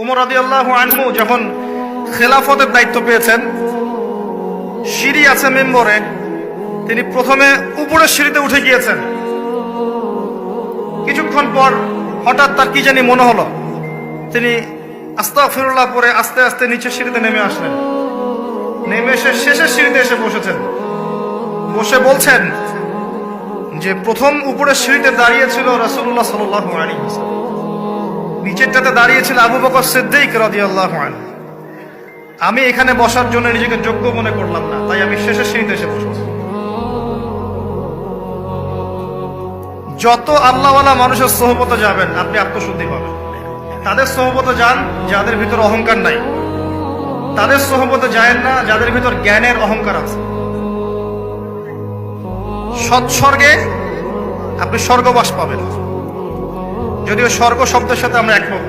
উমর রাদিয়াল্লাহু আনহু যখন খেলাফতের দায়িত্ব পেয়েছেন, সিঁড়ি আছে মেম্বরে, তিনি প্রথমে উপরের সিঁড়িতে উঠে গিয়েছেন। কিছুক্ষণ পর হঠাৎ তার কি জানি মনে হলো, তিনি আস্তাগফিরুল্লাহ পরে আস্তে আস্তে নিচের সিঁড়িতে নেমে আসলেন। নেমে এসে শেষের সিঁড়িতে এসে বসেছেন। বসে বলছেন যে প্রথম উপরের সিঁড়িতে দাঁড়িয়েছিল রাসূলুল্লাহ সাল্লাল্লাহু আলাইহি ওয়াসাল্লাম, নিচেরটাতে দাঁড়িয়েছিল আবু বকর সিদ্দিক রাদিয়াল্লাহু আনহু। আমি এখানে বসার জন্য নিজেকে যোগ্য মনে করলাম না, তাই আমি শেষের সিঁড়িতে এসে বসেছি। যত আল্লাহওয়ালা মানুষের সোহবতে যাবেন, আপনি আত্মশুদ্ধি পাবেন। তাদের সোহবতে যান যাদের ভিতর অহংকার নাই, তাদের সোহবতে যায়েন না যাদের ভিতর জ্ঞানের অহংকার আছে। সৎস্বর্গে আপনি স্বর্গবাস পাবেন, যদিও স্বর্গ শব্দের সাথে আমরা একমত।